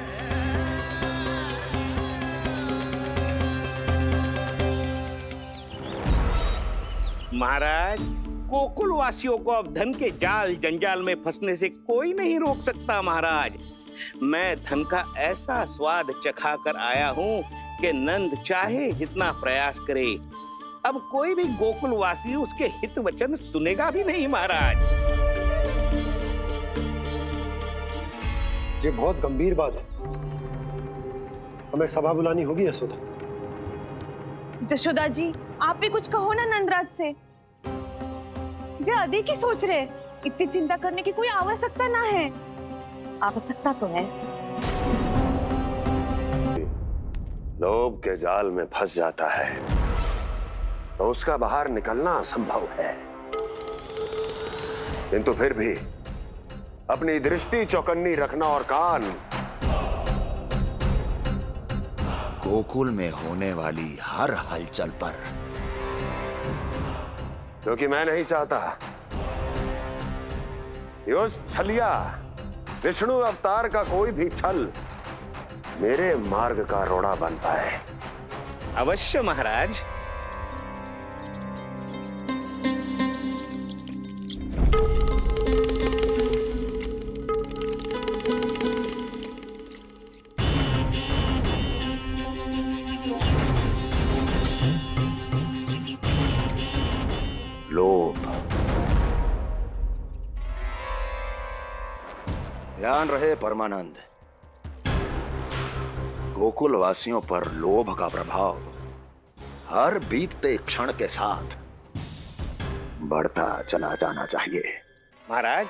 महाराज, गोकुल वासियों को अब धन के जाल जंजाल में फंसने से कोई नहीं रोक सकता। महाराज, मैं धन का ऐसा स्वाद चखा कर आया हूँ कि नंद चाहे जितना प्रयास करे, अब कोई भी गोकुल वासी उसके हित वचन सुनेगा भी नहीं। महाराज, ये बहुत गंभीर बात है, हमें सभा बुलानी होगी यशोदा। जशोदा जी, आप भी कुछ कहो ना नंदराज से। जे अधिक ही सोच रहे, इतनी चिंता करने की कोई आवश्यकता ना है। आवश्यकता तो है। लोभ के जाल में फंस जाता है तो उसका बाहर निकलना असंभव है, किंतु फिर भी अपनी दृष्टि चौकन्नी रखना और कान गोकुल में होने वाली हर हलचल पर, क्योंकि मैं नहीं चाहता कि उस छलिया विष्णु अवतार का कोई भी छल मेरे मार्ग का रोड़ा बन पाए। अवश्य महाराज। लोभ। ध्यान रहे परमानंद, गोकुल वासियों पर लोभ का प्रभाव हर बीतते क्षण के साथ बढ़ता चला जाना चाहिए। महाराज,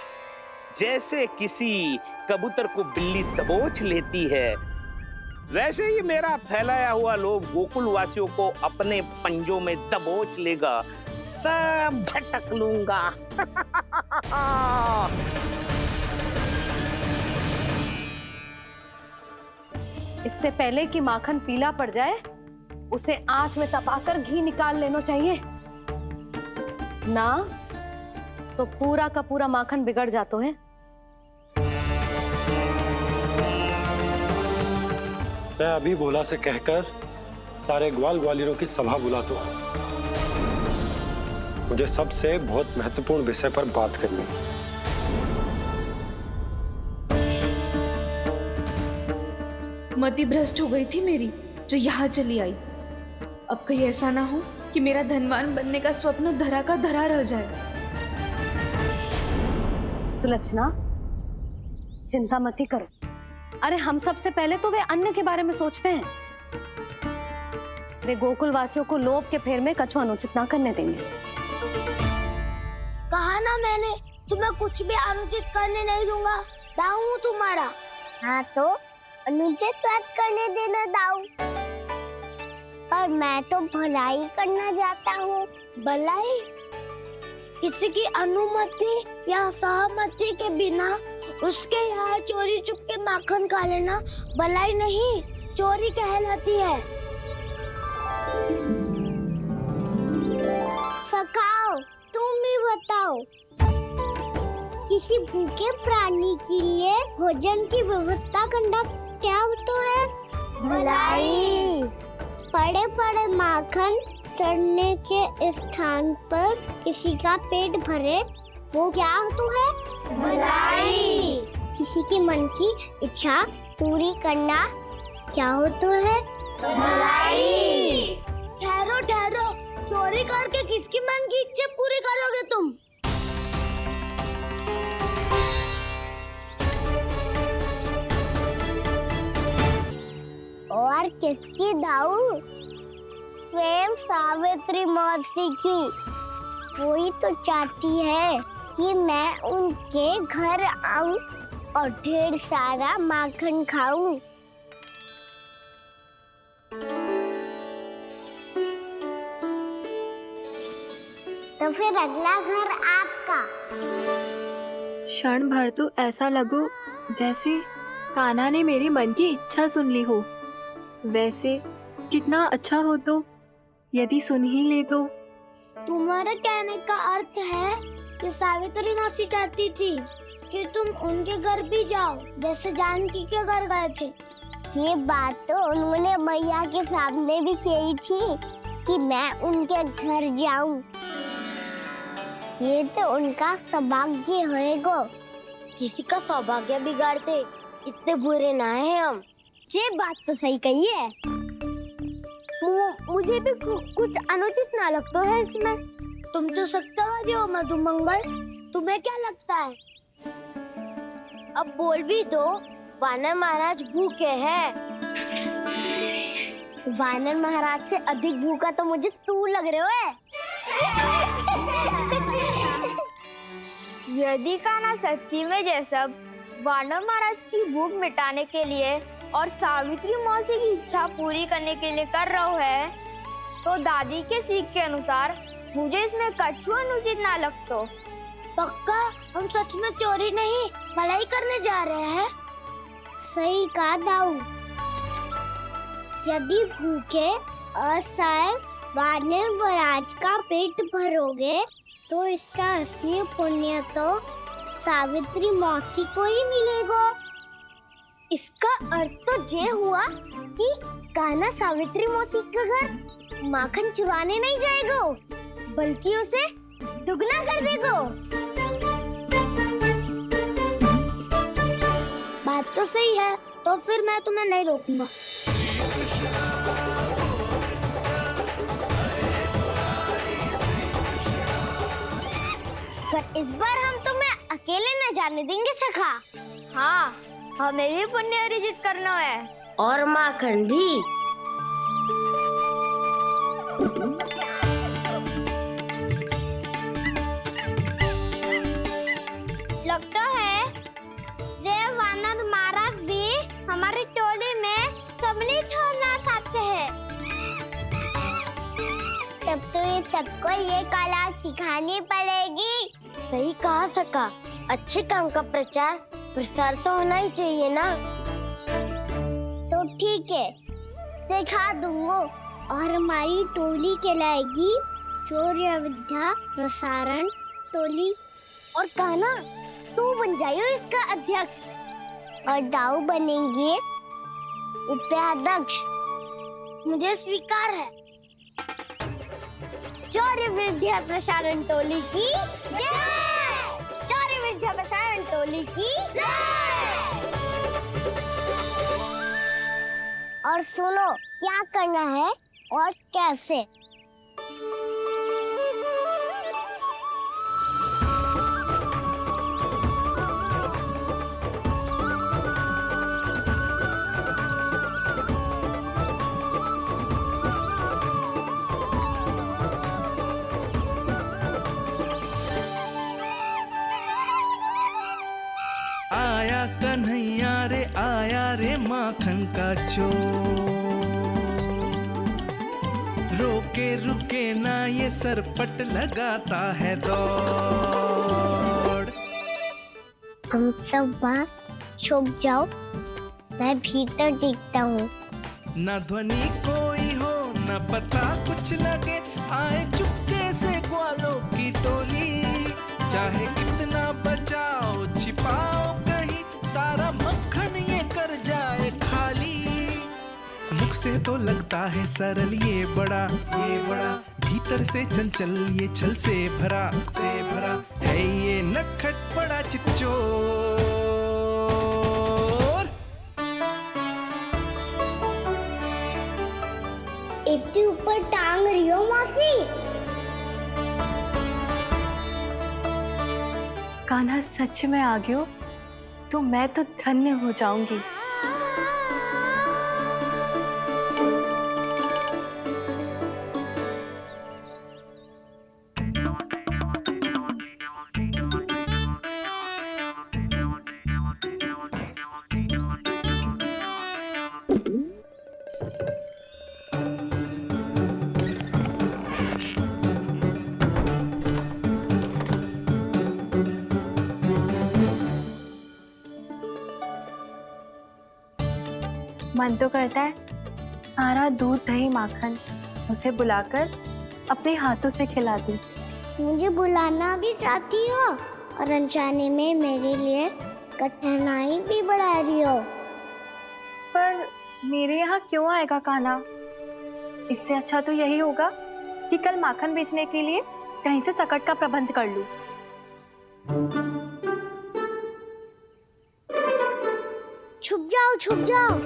जैसे किसी कबूतर को बिल्ली दबोच लेती है, वैसे ही मेरा फैलाया हुआ लोभ गोकुल वासियों को अपने पंजों में दबोच लेगा। सब झटक लूंगा। इससे पहले कि माखन पीला पड़ जाए, उसे आंच में तपाकर घी निकाल लेना चाहिए, ना तो पूरा का पूरा माखन बिगड़ जाता है। मैं अभी भोला से कहकर सारे ग्वाल ग्वालियरों की सभा बुलाता हूं। मुझे सबसे बहुत महत्वपूर्ण विषय पर बात करनी है। मति भ्रष्ट हो गई थी मेरी, जो यहाँ चली आई। अब कहीं ऐसा ना हो कि मेरा धनवान बनने का स्वप्न धरा का धरा रह जाए। सुलक्षणा, चिंता मत ही करो। अरे हम सबसे पहले तो वे अन्न के बारे में सोचते हैं। वे गोकुल वासियों को लोभ के फेर में कछु अनुचित ना करने देंगे। कहा ना मैंने, तुम्हें कुछ भी अनुचित करने नहीं दूंगा। दाऊ तुम्हारा। हाँ तो अनुचित बात करने देना दाऊ, पर मैं तो भलाई करना चाहता हूँ। भलाई? किसी की अनुमति या सहमति के बिना उसके यहाँ चोरी चुप के माखन खा लेना भलाई नहीं, चोरी कहलाती है। सखाओ, तुम ही बताओ, किसी भूखे प्राणी के लिए भोजन की व्यवस्था करना क्या होता है? भलाई। पड़े पड़े माखन सड़ने के स्थान पर किसी का पेट भरे, वो क्या होता है? भलाई। किसी के मन की इच्छा पूरी करना क्या होता है? भलाई। ठहरो ठहरो, चोरी करके किसकी मन की इच्छा पूरी करोगे तुम? और किसकी दाऊ? स्वयं सावित्री मौसी की। वही तो चाहती है कि मैं उनके घर आऊं और ढेर सारा माखन खाऊं। तो फिर अगला घर आपका। क्षण भर तो ऐसा लगो जैसे कान्हा ने मेरे मन की इच्छा सुन ली हो। वैसे कितना अच्छा हो तो यदि सुन ही ले तो। तुम्हारे कहने का अर्थ है कि सावित्री मौसी चाहती थी कि तुम उनके घर भी जाओ, जैसे जानकी के घर गए थे। ये बात तो उन्होंने मैया के सामने भी कही थी कि मैं उनके घर जाऊं। ये तो उनका सौभाग्य होएगा। किसी का सौभाग्य बिगाड़ते इतने बुरे ना है हम। ये बात तो सही कही है। मुझे भी कुछ अनुचित ना लगता है इसमें। तुम तो सत्यवादी हो मधुमंगल, तुम्हें क्या लगता है? अब बोल भी दो, वानर महाराज भूखे हैं। वानर महाराज से अधिक भूखा तो मुझे तू लग रहे हो। यदि कान्हा सच्ची में जैसा वानर महाराज की भूख मिटाने के लिए और सावित्री मौसी की इच्छा पूरी करने के लिए कर रहा है, तो दादी के सीख के अनुसार मुझे इसमें कछु अनुचित ना लगतो। पक्का हम सच में चोरी नहीं भलाई करने जा रहे हैं। सही कहा दाऊ। यदि भूखे असहाय वानर महाराज का पेट भरोगे तो इसका असली पुण्य तो सावित्री मौसी को ही मिलेगा। इसका अर्थ तो ये हुआ कि कान्हा सावित्री मौसी का घर माखन चुराने नहीं जाएगा, बल्कि उसे दुगना कर देगा। बात तो सही है, तो फिर मैं तुम्हें नहीं रोकूंगा। पर इस बार हम तुम्हें अकेले न जाने देंगे सखा। हाँ, हमें भी पुण्य अर्जित करना है और माखन भी। लगता है देव वानर महाराज भी हमारी टोली में सम्मिलित होना चाहते हैं। तब तो ये सबको ये कला सिखानी पड़ेगी। सही कहा सका। अच्छे काम का प्रचार प्रसार तो होना ही चाहिए ना। तो ठीक है, सिखा दूंगा और हमारी टोली कहलाएगी चौर्य विद्या प्रसारण टोली। और कान्हा तू बन जाइयो इसका अध्यक्ष और दाऊ बनेंगे उपाध्यक्ष। मुझे स्वीकार है। चौर्य विद्या प्रसारण टोली की जय। चौर्य विद्या प्रसारण टोली की जय। और सुनो क्या करना है और कैसे। आया कन्हैया रे आया रे माखन का चोर, रोके रुके ना ये सरपट लगाता है दौड़। तुम सब वहाँ छुप जाओ, मैं भीतर देखता हूँ। ना ध्वनि कोई हो ना पता कुछ लगे, आए चुपके से ग्वालों की टोली। चाहे कितना बचाओ छिपाओ कहीं, सारा मक्खन ये कर जाए खाली। मुख से तो लगता है सरल ये बड़ा भीतर से चंचल ये छल से भरा है ये नटखट बड़ा चिच्चोर। इतने ऊपर टांग रही हो मौसी। कान्हा सच में आ गयो तो मैं तो धन्य हो जाऊंगी। मन तो करता है सारा दूध दही माखन उसे बुलाकर अपने हाथों से खिला दूं। मुझे बुलाना भी चाहती हो और अनजाने में मेरे लिए कठिनाई भी बढ़ा रही हो। पर मेरे यहाँ क्यों आएगा कान्हा? इससे अच्छा तो यही होगा कि कल माखन बेचने के लिए कहीं से सकट का प्रबंध कर लूं। छुप जाओ छुप जाओ।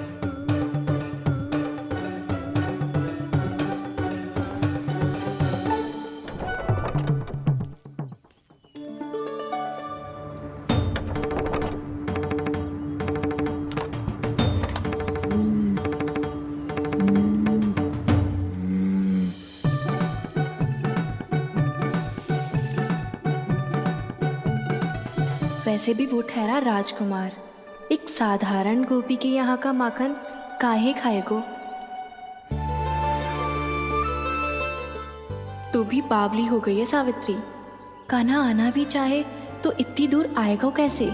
वैसे भी वो ठहरा राजकुमार, एक साधारण गोपी के यहाँ का माखन काहे खाएगो। तू भी बावली हो गई है सावित्री। कान्हा आना भी चाहे तो इतनी दूर आएगा कैसे?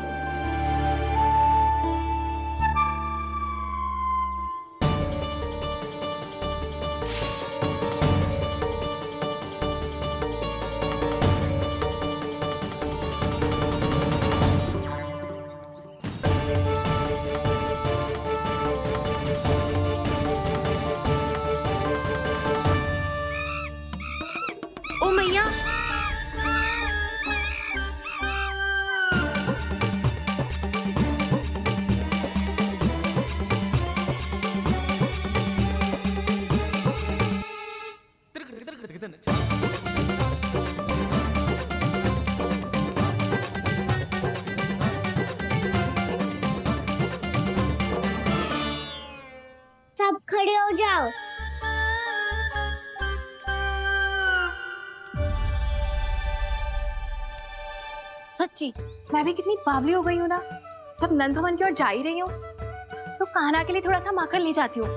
ओ मैया, सब खड़े हो जाओ। सच्ची मैं भी कितनी बावली हो गई हूँ ना। जब नंद भवन की ओर जा ही रही हूँ तो कान्हा के लिए थोड़ा सा माखन ले जाती हूँ।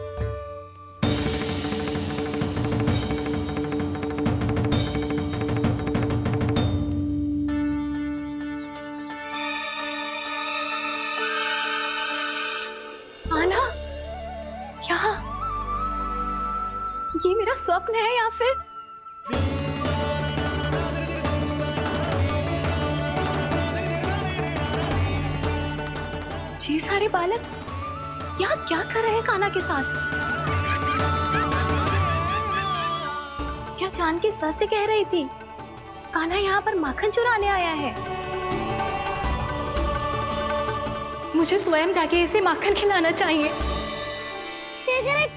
कान्हा, यहाँ ये मेरा स्वप्न है या फिर ये सारे बालक यहाँ क्या कर रहे हैं कान्हा के साथ? क्या जानकी सत्य कह रही थी? कान्हा यहाँ पर माखन चुराने आया है। मुझे स्वयं जाके इसे माखन खिलाना चाहिए।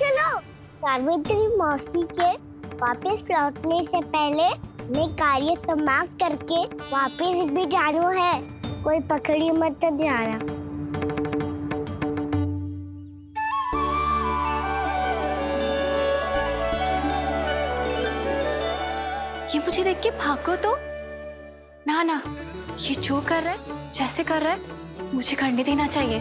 चलो, सावित्री मौसी के वापस लौटने से पहले मैं कार्य समाप्त करके वापस भी जाना है। कोई पकड़ी मत जाना। ये मुझे देख के भागो तो ना ना, ये जो कर रहा है, जैसे कर रहा है, मुझे करने देना चाहिए।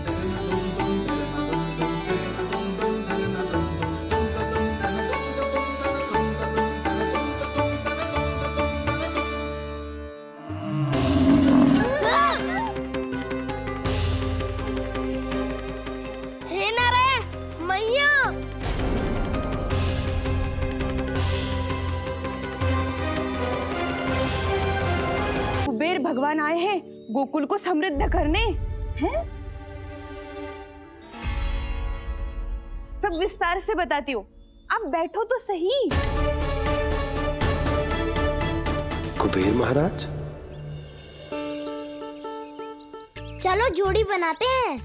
हे नारायण, मैया कुबेर भगवान आए हैं गोकुल को समृद्ध करने हैं। सब विस्तार से बताती हूँ, आप बैठो तो सही। कुबेर महाराज, चलो जोड़ी बनाते हैं।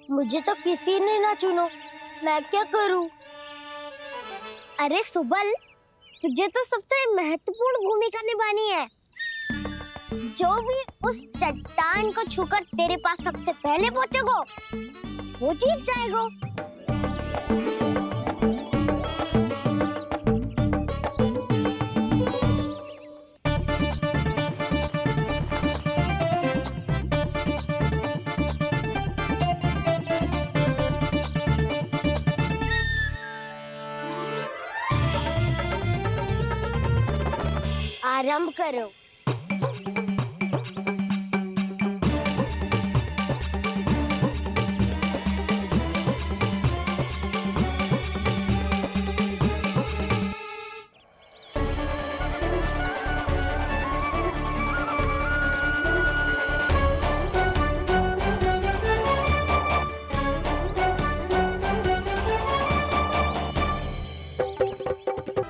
मुझे तो किसी ने ना चुनो, मैं क्या करूं? अरे सुबल, तुझे तो सबसे महत्वपूर्ण भूमिका निभानी है। जो भी उस चट्टान को छूकर तेरे पास सबसे पहले पहुंचेगा वो जीत जाएगा। आरंभ करो।